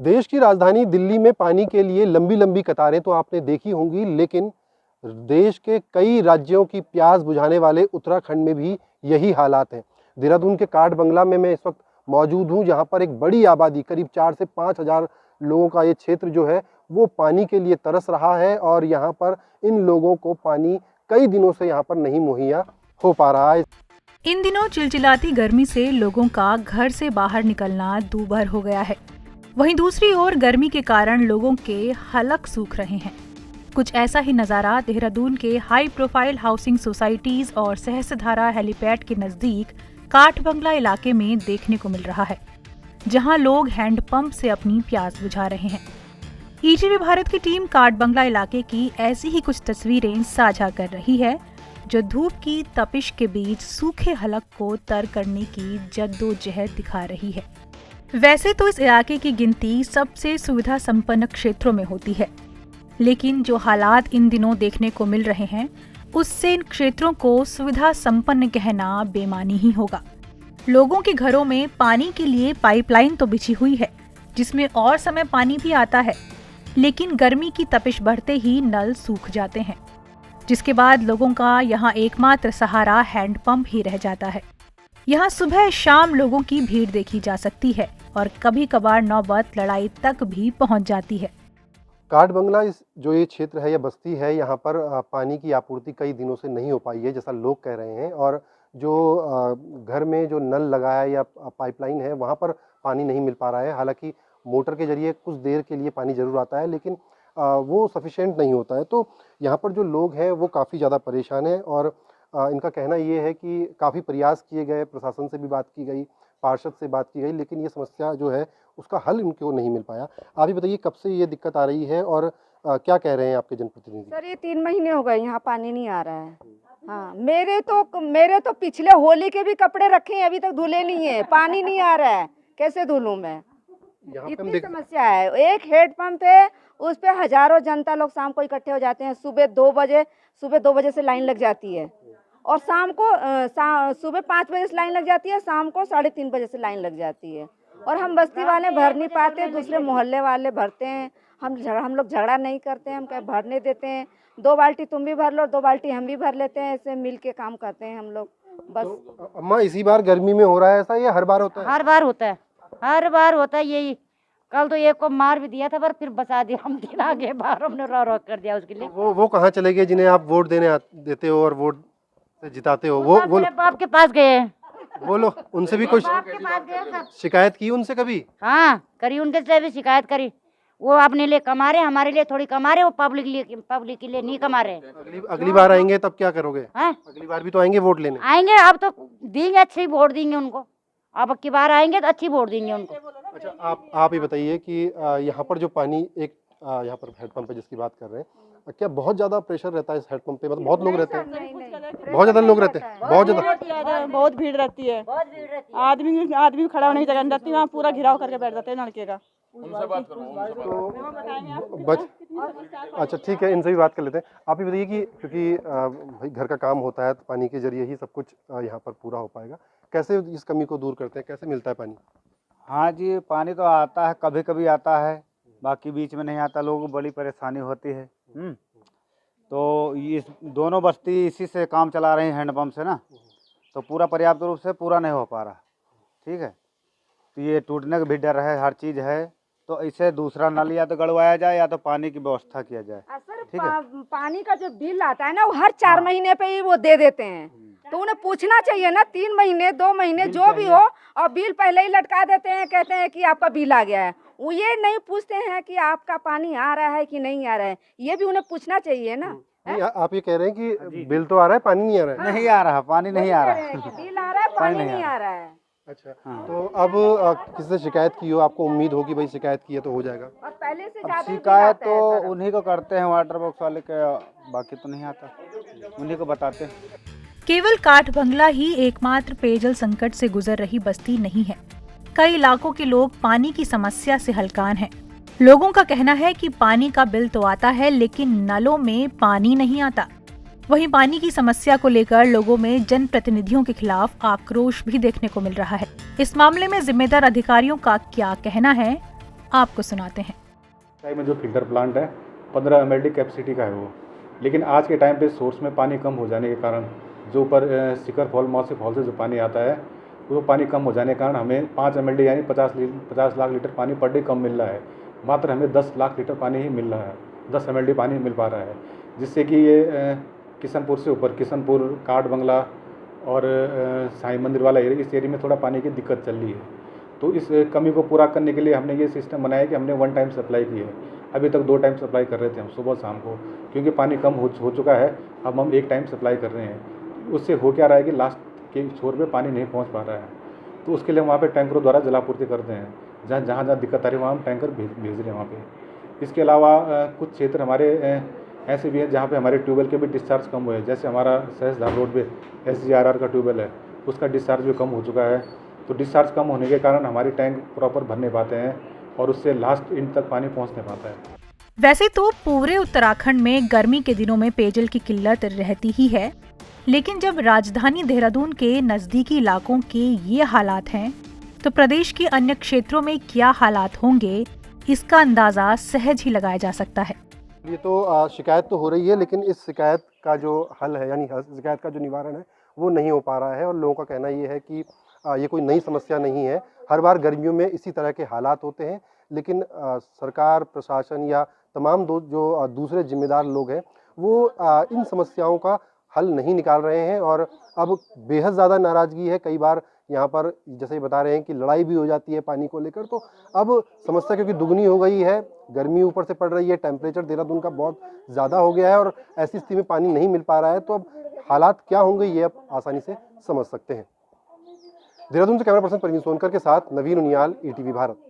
देश की राजधानी दिल्ली में पानी के लिए लंबी लंबी कतारें तो आपने देखी होंगी, लेकिन देश के कई राज्यों की प्यास बुझाने वाले उत्तराखंड में भी यही हालात हैं। देहरादून के काठ बंगला में मैं इस वक्त मौजूद हूं, जहां पर एक बड़ी आबादी करीब 4 से 5 हजार लोगों का ये क्षेत्र जो है वो पानी के लिए तरस रहा है और यहाँ पर इन लोगों को पानी कई दिनों से यहाँ पर नहीं मुहैया हो पा रहा है। इन दिनों चिलचिलाती गर्मी से लोगों का घर से बाहर निकलना दूभर हो गया है। वहीं दूसरी ओर गर्मी के कारण लोगों के हलक सूख रहे हैं। कुछ ऐसा ही नज़ारा देहरादून के हाई प्रोफाइल हाउसिंग सोसाइटीज और सहस्त्रधारा हेलीपैड के नजदीक काठ बंगला इलाके में देखने को मिल रहा है, जहां लोग हैंडपंप से अपनी प्यास बुझा रहे हैं। ईटीवी भारत की टीम काठ बंगला इलाके की ऐसी ही कुछ तस्वीरें साझा कर रही है, जो धूप की तपिश के बीच सूखे हलक को तर करने की जद्दोजहद दिखा रही है। वैसे तो इस इलाके की गिनती सबसे सुविधा संपन्न क्षेत्रों में होती है, लेकिन जो हालात इन दिनों देखने को मिल रहे हैं, उससे इन क्षेत्रों को सुविधा संपन्न कहना बेमानी ही होगा। लोगों के घरों में पानी के लिए पाइपलाइन तो बिछी हुई है, जिसमें और समय पानी भी आता है, लेकिन गर्मी की तपिश बढ़ते ही नल सूख जाते हैं, जिसके बाद लोगों का यहाँ एकमात्र सहारा हैंडपंप ही रह जाता है। यहाँ सुबह शाम लोगों की भीड़ देखी जा सकती है और कभी कभार नौबत लड़ाई तक भी पहुँच जाती है। काठ बंगला जो ये क्षेत्र है या बस्ती है, यहाँ पर पानी की आपूर्ति कई दिनों से नहीं हो पाई है, जैसा लोग कह रहे हैं। और जो घर में जो नल लगा है या पाइपलाइन है, वहाँ पर पानी नहीं मिल पा रहा है। हालांकि मोटर के जरिए कुछ देर के लिए पानी ज़रूर आता है, लेकिन वो सफिशिएंट नहीं होता है। तो यहाँ पर जो लोग हैं वो काफ़ी ज़्यादा परेशान हैं और इनका कहना ये है कि काफ़ी प्रयास किए गए, प्रशासन से भी बात की गई, पार्षद से बात की गई, लेकिन ये समस्या जो है उसका हल इनको नहीं मिल पाया। आप ही बताइए, कब से ये दिक्कत आ रही है और क्या कह रहे हैं आपके जनप्रतिनिधि? सर, ये 3 महीने हो गए यहाँ पानी नहीं आ रहा है। हाँ, मेरे तो पिछले होली के भी कपड़े रखे हैं, अभी तक धुले नहीं है। पानी नहीं आ रहा है, कैसे धुलूं मैं? इतनी समस्या है। एक हेड पंप है, उस पे हजारों जनता लोग शाम को इकट्ठे हो जाते हैं। सुबह 2 बजे से लाइन लग जाती है और शाम को सुबह 5 बजे से लाइन लग जाती है, शाम को 3:30 बजे से लाइन लग जाती है। और हम बस्ती वाले भर नहीं पाते, दूसरे मोहल्ले वाले भरते हैं। हम लोग झगड़ा नहीं करते हैं, हम क्या भरने देते हैं। 2 बाल्टी तुम भी भर लो, 2 बाल्टी हम भी भर लेते हैं, ऐसे मिल के काम करते हैं हम लोग बस। तो अम्मा, इसी बार गर्मी में हो रहा है ऐसा, ये हर बार होता है? हर बार होता है, हर बार होता है यही। कल तो एक को मार भी दिया था, पर फिर बचा दिया हम। दिन आगे बार हमने रो कर दिया उसके लिए। वो कहाँ चले गए जिन्हें आप वोट देते हो और वोट से जिताते हो? वो मेरे बाप के पास गए। वो लोग, उनसे भी कुछ शिकायत की उनसे कभी? हाँ, करी, उनके से भी शिकायत करी। वो अपने लिए कमा रहे, हमारे लिए थोड़ी कमा रहे, वो पब्लिक के लिए नहीं कमा रहे। अगली बार आएंगे तब क्या करोगे? हाँ? अगली बार भी तो आएंगे वोट लेने? आएंगे, अब तो देंगे, अच्छी वोट देंगे उनको। अब की बार आएंगे तो अच्छी वोट देंगे उनको। अच्छा, आप ही बताइए कि यहाँ पर जो पानी एक यहाँ पर हेडपंप है जिसकी बात कर रहे हैं, क्या बहुत ज्यादा प्रेशर रहता है इस हेडपंप पे? मतलब बहुत लोग रहते हैं? बहुत ज्यादा लोग रहते हैं? बहुत भीड़ रहती है। आदमी खड़ा होने की जगह नहीं रहती, वहाँ पूरा घिराव करके बैठ जाते हैं लड़के का। उनसे बात अच्छा, ठीक है, इनसे भी बात कर लेते हैं। आप ही बताइए कि क्योंकि भाई घर का काम होता है तो पानी के जरिए ही सब कुछ यहाँ पर पूरा हो पाएगा, कैसे इस कमी को दूर करते हैं? कैसे मिलता है पानी? हाँ जी, पानी तो आता है, कभी कभी आता है, बाकी बीच में नहीं आता। लोगों को बड़ी परेशानी होती है। तो इस दोनों बस्ती इसी से काम चला रहे हैं, हैंडपम्प से ना, तो पूरा पर्याप्त रूप से पूरा नहीं हो पा रहा। ठीक है, तो ये टूटने का भी डर है, हर चीज़ है। तो इसे दूसरा नल या तो गड़वाया जाए या तो पानी की व्यवस्था किया जाए। ठीक है, पानी का जो बिल आता है ना, वो हर 4 महीने पे ही वो दे देते हैं। तो उन्हें पूछना चाहिए ना, 3 महीने 2 महीने जो भी हो, और बिल पहले ही लटका देते हैं, कहते हैं कि आपका बिल आ गया है। वो ये नहीं पूछते हैं कि आपका पानी आ रहा है कि नहीं आ रहा है। ये भी उन्हें पूछना चाहिए ना। आप ये कह रहे हैं कि बिल तो आ रहा है, पानी नहीं आ रहा है? नहीं आ रहा, पानी नहीं आ रहा है। बिल आ रहा है, पानी नहीं आ रहा है। अच्छा, तो अब किससे शिकायत की हो? आपको उम्मीद होगी भाई शिकायत की है तो हो जाएगा? और पहले से शिकायत तो उन्हीं को करते हैं, वाटर बॉक्स वाले के, बाकी तो नहीं आता, उन्हीं को बताते हैं। केवल काठ बंगला ही एकमात्र पेयजल संकट से गुजर रही बस्ती नहीं है। कई इलाकों के लोग पानी की समस्या से हलकान हैं। लोगों का कहना है कि पानी का बिल तो आता है, लेकिन नलों में पानी नहीं आता। वहीं पानी की समस्या को लेकर लोगों में जनप्रतिनिधियों के खिलाफ आक्रोश भी देखने को मिल रहा है। इस मामले में जिम्मेदार अधिकारियों का क्या कहना है, आपको सुनाते हैं। चाय में जो फिल्टर प्लांट है 15 mld कैपेसिटी का है वो, लेकिन आज के टाइम पे सोर्स में पानी कम हो जाने के कारण जो ऊपर शिखर फॉल मौसी फॉल से जो पानी आता है वो पानी कम हो जाने के कारण हमें 5 mld यानी 50 लाख लीटर पानी पर डे कम मिल रहा है। मात्र हमें 10 लाख लीटर पानी ही मिल रहा है, 10 mld पानी मिल पा रहा है, जिससे कि ये किशनपुर से ऊपर किशनपुर काठ बंगला और साईं मंदिर वाला एरिया, इस एरिया में थोड़ा पानी की दिक्कत चल रही है। तो इस कमी को पूरा करने के लिए हमने ये सिस्टम बनाया कि हमने 1 टाइम सप्लाई की है। अभी तक 2 टाइम सप्लाई कर रहे थे हम सुबह शाम को, क्योंकि पानी कम हो चुका है। अब हम 1 टाइम सप्लाई कर रहे हैं। उससे हो क्या रहा है कि लास्ट के छोर पे पानी नहीं पहुंच पा रहा है, तो उसके लिए वहाँ पे टैंकरों द्वारा जलापूर्ति करते हैं। जहाँ दिक्कत आ रही है वहाँ हम टैंकर भेज रहे हैं वहाँ पे। इसके अलावा कुछ क्षेत्र हमारे ऐसे भी हैं जहाँ पे हमारे ट्यूबवेल के भी डिस्चार्ज कम हुए हैं। जैसे हमारा सहजधार रोड पे SGRR का ट्यूबवेल है, उसका डिस्चार्ज भी कम हो चुका है। तो डिस्चार्ज कम होने के कारण हमारी टैंक प्रॉपर भर नहीं पाते हैं और उससे लास्ट इंड तक पानी पहुँच नहीं पाता है। वैसे तो पूरे उत्तराखंड में गर्मी के दिनों में पेयजल की किल्लत रहती ही है, लेकिन जब राजधानी देहरादून के नजदीकी इलाकों के ये हालात हैं, तो प्रदेश के अन्य क्षेत्रों में क्या हालात होंगे, इसका अंदाजा सहज ही लगाया जा सकता है। ये तो शिकायत तो हो रही है, लेकिन इस शिकायत का जो हल है यानी शिकायत का जो निवारण है वो नहीं हो पा रहा है। और लोगों का कहना ये है कि ये कोई नई समस्या नहीं है, हर बार गर्मियों में इसी तरह के हालात होते हैं। लेकिन सरकार, प्रशासन या तमाम जो दूसरे जिम्मेदार लोग हैं वो इन समस्याओं का हल नहीं निकाल रहे हैं और अब बेहद ज़्यादा नाराज़गी है। कई बार यहाँ पर जैसे बता रहे हैं कि लड़ाई भी हो जाती है पानी को लेकर। तो अब समस्या क्योंकि दुगनी हो गई है, गर्मी ऊपर से पड़ रही है, टेम्परेचर देहरादून का बहुत ज़्यादा हो गया है और ऐसी स्थिति में पानी नहीं मिल पा रहा है, तो अब हालात क्या होंगे ये अब आसानी से समझ सकते हैं। देहरादून से कैमरा पर्सन परवीन सोनकर के साथ नवीन उनियाल, ETV भारत।